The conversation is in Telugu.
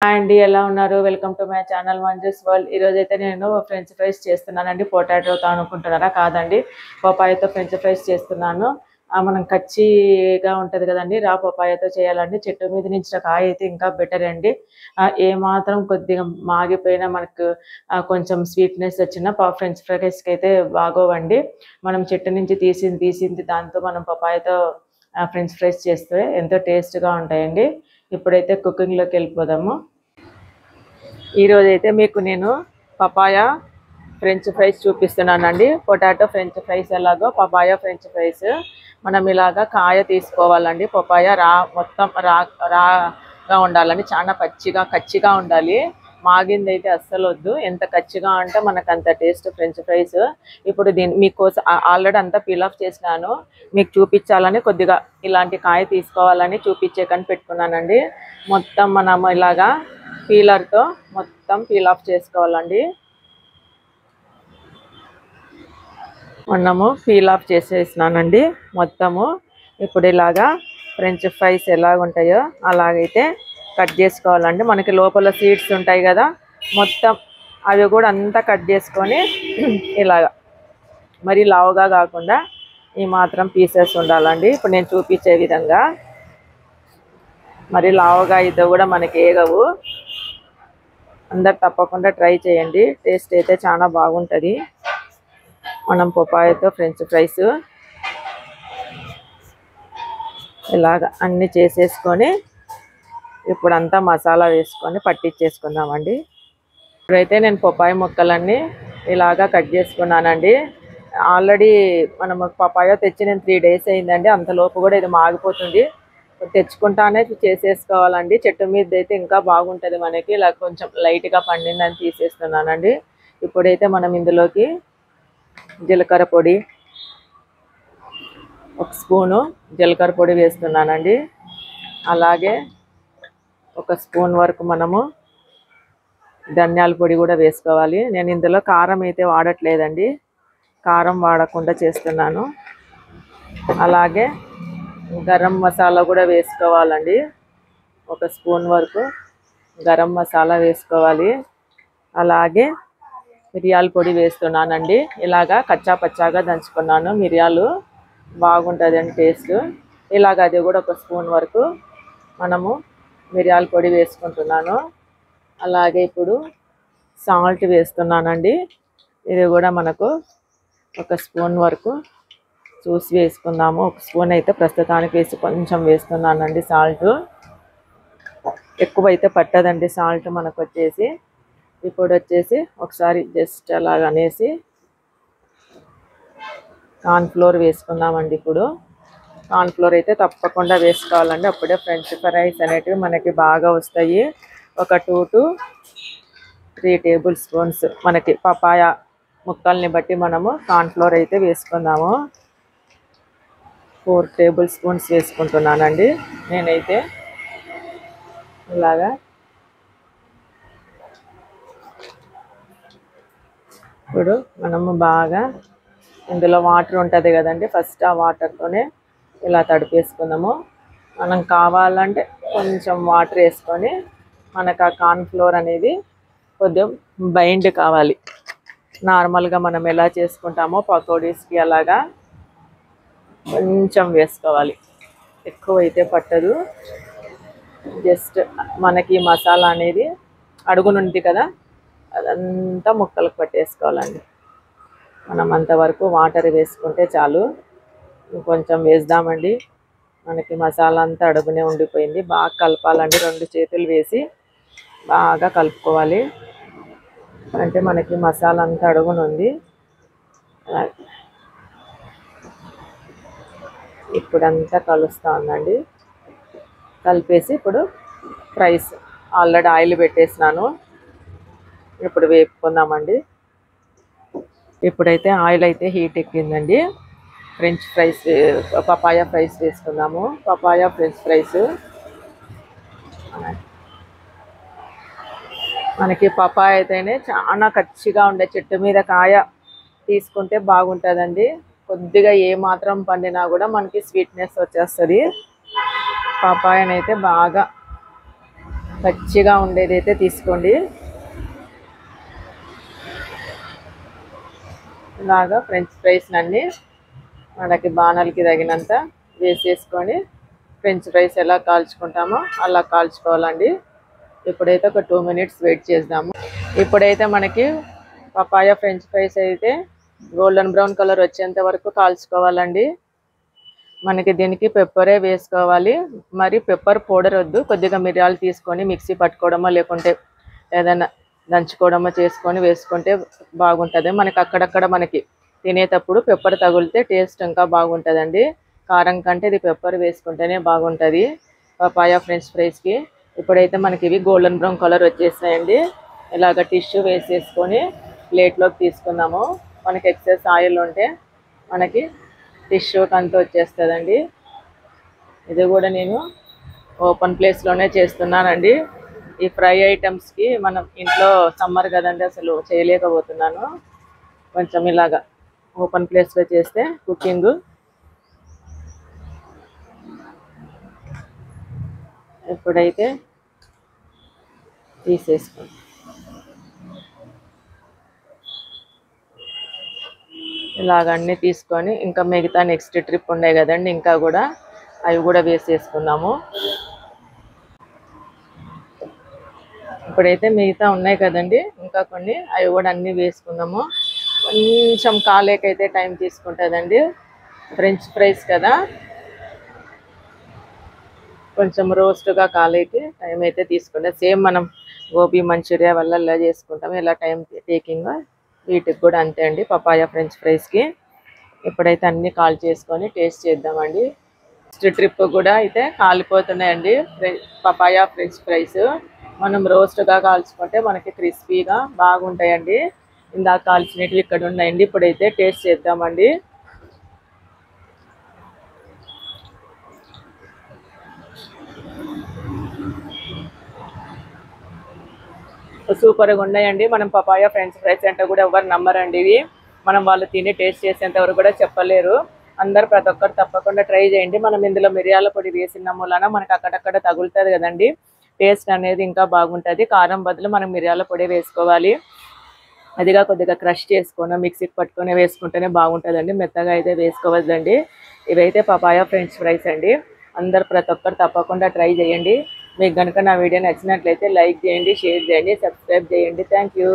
అండి ఎలా ఉన్నారు? Welcome to my channel Manju's world. ఈరోజు అయితే నేను ఫ్రెంచ్ ఫ్రైస్ చేస్తున్నానండి. పొటాటోతో అనుకుంటున్నారా? కాదండి, పపాయతో ఫ్రెంచ్ ఫ్రైస్ చేస్తున్నాను. మనం కచ్చిగా ఉంటుంది కదండి, రా పపాయతో చేయాలండి. చెట్టు మీద నుంచి కాయ అయితే ఇంకా బెటర్ అండి. ఏమాత్రం కొద్దిగా మాగిపోయినా మనకు కొంచెం స్వీట్నెస్ వచ్చిన ఫ్రెంచ్ ఫ్రైస్కి అయితే బాగోవండి. మనం చెట్టు నుంచి తీసింది దాంతో మనం పపాయతో ఫ్రెంచ్ ఫ్రైస్ చేస్తే ఎంతో టేస్ట్గా ఉంటాయండి. ఇప్పుడైతే కుకింగ్లోకి వెళ్ళిపోదాము. ఈరోజు అయితే మీకు నేను పపాయ ఫ్రెంచ్ ఫ్రైస్ చూపిస్తున్నానండి. పొటాటో ఫ్రెంచ్ ఫ్రైస్ ఎలాగో పపాయ ఫ్రెంచ్ ఫ్రైస్ మనం ఇలాగా కాయ తీసుకోవాలండి. పపాయ మొత్తం రాగా ఉండాలండి, చాలా కచ్చిగా ఉండాలి. మాగింది అయితే అస్సలు వద్దు. ఎంత కచ్చిగా అంటే మనకు అంత టేస్ట్ ఫ్రెంచ్ ఫ్రైస్. ఇప్పుడు మీకోసం ఆల్రెడీ అంతా పీల్ ఆఫ్ చేసినాను, మీకు చూపించాలని కొద్దిగా ఇలాంటి కాయ తీసుకోవాలని చూపించేకని పెట్టుకున్నానండి. మొత్తం మనం ఇలాగా పీలర్తో మొత్తం పీల్ ఆఫ్ చేసుకోవాలండి. మనము పీల్ ఆఫ్ చేసేసినానండి మొత్తము. ఇప్పుడు ఇలాగా ఫ్రెంచ్ ఫ్రైస్ ఎలాగుంటాయో అలాగైతే కట్ చేసుకోవాలండి. మనకి లోపల సీడ్స్ ఉంటాయి కదా, మొత్తం అవి కూడా అంతా కట్ చేసుకొని ఇలాగా మరి లావుగా కాకుండా ఈ మాత్రం పీసెస్ ఉండాలండి. ఇప్పుడు నేను చూపించే విధంగా. మరి లావుగా అయితే కూడా మనకి ఏగవు. అందరు తప్పకుండా ట్రై చేయండి, టేస్ట్ అయితే చాలా బాగుంటుంది. మనం పపాయతో ఫ్రెంచ్ ఫ్రైస్ ఇలాగ అన్నీ చేసేసుకొని ఇప్పుడంతా మసాలా వేసుకొని పట్టించేసుకుందామండి. ఇప్పుడైతే నేను పపాయ ముక్కలన్నీ ఇలాగా కట్ చేసుకున్నానండి. ఆల్రెడీ మనం పపాయ తెచ్చి నేను 3 days అయిందండి. అంతలోపు కూడా ఇది మాగిపోతుంది. తెచ్చుకుంటానే చేసేసుకోవాలండి. చెట్టు మీద అయితే ఇంకా బాగుంటుంది మనకి. ఇలా కొంచెం లైట్గా పండిందని తీసేస్తున్నానండి. ఇప్పుడైతే మనం ఇందులోకి జీలకర్ర పొడి, 1 స్పూను జీలకర్ర పొడి వేస్తున్నానండి. అలాగే 1 స్పూన్ వరకు మనము ధనియాల పొడి కూడా వేసుకోవాలి. నేను ఇందులో కారం అయితే వాడట్లేదండి, కారం వాడకుండా చేస్తున్నాను. అలాగే గరం మసాలా కూడా వేసుకోవాలండి. 1 స్పూన్ వరకు గరం మసాలా వేసుకోవాలి. అలాగే మిరియాల పొడి వేస్తున్నానండి. ఇలాగా కచ్చా పచ్చాగా దంచుకున్నాను. మిరియాలు బాగుంటుందండి టేస్ట్. ఇలాగ అది కూడా 1 స్పూన్ వరకు మనము మిరియాల పొడి వేసుకుంటున్నాను. అలాగే ఇప్పుడు సాల్ట్ వేస్తున్నానండి. ఇది కూడా మనకు 1 స్పూన్ వరకు చూసి వేసుకుందాము. 1 స్పూన్ అయితే ప్రస్తుతానికి కొంచెం వేస్తున్నానండి. సాల్ట్ ఎక్కువైతే పట్టదండి సాల్ట్ మనకు వచ్చేసి. ఇప్పుడు వచ్చేసి ఒకసారి జస్ట్ అలాగనేసి కార్న్ఫ్లోర్ వేసుకుందామండి. ఇప్పుడు కార్న్ఫ్లోర్ అయితే తప్పకుండా వేసుకోవాలండి, అప్పుడే ఫ్రెంచ్ ఫ్రైస్ అనేటివి మనకి బాగా వస్తాయి. ఒక 2 to 3 టేబుల్ స్పూన్స్ మనకి పపాయ ముక్కల్ని బట్టి మనము కార్న్ఫ్లోర్ అయితే వేసుకుందాము. 4 టేబుల్ స్పూన్స్ వేసుకుంటున్నానండి నేనైతే. ఇలాగా ఇప్పుడు మనము బాగా ఇందులో వాటర్ ఉంటుంది కదండి, ఫస్ట్ ఆ వాటర్తోనే ఇలా తడిపేసుకుందాము. మనం కావాలంటే కొంచెం వాటర్ వేసుకొని మనకు ఆ కార్న్ఫ్లోర్ అనేది కొద్దిగా బైండ్ కావాలి. నార్మల్గా మనం ఎలా చేసుకుంటామో పకోడీస్కి అలాగా కొంచెం వేసుకోవాలి, ఎక్కువైతే పట్టదు. జస్ట్ మనకి మసాలా అనేది అడుగునుంది కదా, అదంతా ముక్కలకు పట్టేసుకోవాలండి. మనం అంతవరకు వాటర్ వేసుకుంటే చాలు. ఇంకొంచెం వేద్దామండి. మనకి మసాలా అంతా అడుగునే ఉండిపోయింది. బాగా కలపాలండి, 2 చేతులు వేసి బాగా కలుపుకోవాలి. అంటే మనకి మసాలా అంతా అడుగునుంది. ఇప్పుడంతా కలుస్తూ ఉందండి. కలిపేసి ఇప్పుడు ఫ్రైస్ ఆల్రెడీ ఆయిల్ పెట్టేసినాను, ఇప్పుడు వేపుకుందామండి. ఇప్పుడైతే ఆయిల్ అయితే హీట్ ఎక్కిందండి. ఫ్రెంచ్ ఫ్రైస్ పపాయ ఫ్రైస్ వేసుకుందాము. పపాయ ఫ్రెంచ్ ఫ్రైస్ మనకి పపాయ అయితేనే చాలా కచ్చిగా ఉండే చెట్టు మీద కాయ తీసుకుంటే బాగుంటుందండి. కొద్దిగా ఏ మాత్రం పండినా కూడా మనకి స్వీట్నెస్ వచ్చేస్తుంది. పపాయనైతే బాగా పచ్చిగా ఉండేది అయితే తీసుకోండి. ఇలాగా ఫ్రెంచ్ ఫ్రైస్ అన్నీ మనకి బాణాలకి తగినంత వేసేసుకొని ఫ్రెంచ్ ఫ్రైస్ ఎలా కాల్చుకుంటామో అలా కాల్చుకోవాలండి. ఇప్పుడైతే ఒక 2 మినిట్స్ వెయిట్ చేద్దాము. ఇప్పుడైతే మనకి పపాయ ఫ్రెంచ్ ఫ్రైస్ అయితే గోల్డెన్ బ్రౌన్ కలర్ వచ్చేంత వరకు కాల్చుకోవాలండి. మనకి దీనికి పెప్పరే వేసుకోవాలి, మరి పెప్పర్ పౌడర్ వద్దు. కొద్దిగా మిరియాలు తీసుకొని మిక్సీ పట్టుకోవడమో లేకుంటే ఏదైనా దంచుకోవడమో చేసుకొని వేసుకుంటే బాగుంటుంది. మనకి అక్కడక్కడ మనకి తినేటప్పుడు పెప్పర్ తగిలితే టేస్ట్ ఇంకా బాగుంటుందండి. కారం కంటే ఇది పెప్పర్ వేసుకుంటేనే బాగుంటుంది పపాయ ఫ్రెంచ్ ఫ్రైస్కి. ఇప్పుడైతే మనకి ఇవి గోల్డెన్ బ్రౌన్ కలర్ వచ్చేసాయండి. ఇలాగ టిష్యూ వేసేసుకొని ప్లేట్లోకి తీసుకుందాము. మనకి ఎక్సెస్ ఆయిల్ ఉంటే మనకి టిష్యూకి అంతా వచ్చేస్తుందండి. ఇది కూడా నేను ఓపెన్ ప్లేస్లోనే చేస్తున్నానండి. ఈ ఫ్రై ఐటమ్స్కి మనం ఇంట్లో సమ్మర్ కదండి అసలు చేయలేకపోతున్నాను. కొంచెం ఇలాగా ఓపెన్ ప్లేస్లో చేస్తే కుకింగ్. ఇప్పుడైతే తీసేసుకోండి. ఇలాగ అన్నీ తీసుకొని ఇంకా మిగతా నెక్స్ట్ ట్రిప్ ఉండే కదండి, ఇంకా కూడా అవి కూడా వేసేసుకున్నాము. ఇప్పుడైతే మిగతా ఉన్నాయి కదండి, ఇంకా కొన్ని అవి కూడా అన్నీ వేసుకుందాము. కొంచెం కాలేకైతే టైం తీసుకుంటుందండి. ఫ్రెంచ్ ఫ్రైస్ కదా, కొంచెం రోస్ట్గా కాలేకి టైం అయితే తీసుకుంటాం. సేమ్ మనం గోబీ మంచూరియా వల్ల ఇలా చేసుకుంటాము, ఇలా టైం టేకింగ్ వీటికి కూడా అంతే అండి పపాయ ఫ్రెంచ్ ఫ్రైస్కి. ఇప్పుడైతే అన్నీ కాల్ చేసుకొని టేస్ట్ చేద్దామండి. నెక్స్ట్ ట్రిప్ కూడా అయితే కాలిపోతున్నాయండి పపాయ ఫ్రెంచ్ ఫ్రైస్. మనం రోస్ట్గా కాల్చుకుంటే మనకి క్రిస్పీగా బాగుంటాయండి. ఇందాక కాల్చినవి ఇక్కడ ఉన్నాయండి. ఇప్పుడైతే టేస్ట్ చేద్దామండి. సూపర్గా ఉన్నాయండి. మనం పపాయ ఫ్రెంచ్ ఫ్రైస్ అంటే కూడా ఎవరు నమ్మరండి. ఇవి మనం వాళ్ళు తిని టేస్ట్ చేసేంత వరకు కూడా చెప్పలేరు. అందరు ప్రతి ఒక్కరు తప్పకుండా ట్రై చేయండి. మనం ఇందులో మిరియాల పొడి వేసిన మూలన మనకు అక్కడక్కడ తగులుతుంది కదండి, టేస్ట్ అనేది ఇంకా బాగుంటుంది. కారం బదులు మనం మిరియాల పొడి వేసుకోవాలి. అదిగా కొద్దిగా క్రష్ చేసుకొని మిక్సీకి పట్టుకొని వేసుకుంటేనే బాగుంటుందండి. మెత్తగా అయితే వేసుకోవద్దండి. ఇవైతే పపాయ ఫ్రెంచ్ ఫ్రైస్ అండి. అందరు ప్రతి ఒక్కరు తప్పకుండా ట్రై చేయండి. మీకు కనుక నా వీడియో నచ్చినట్లయితే లైక్ చేయండి, షేర్ చేయండి, సబ్స్క్రైబ్ చేయండి. Thank you.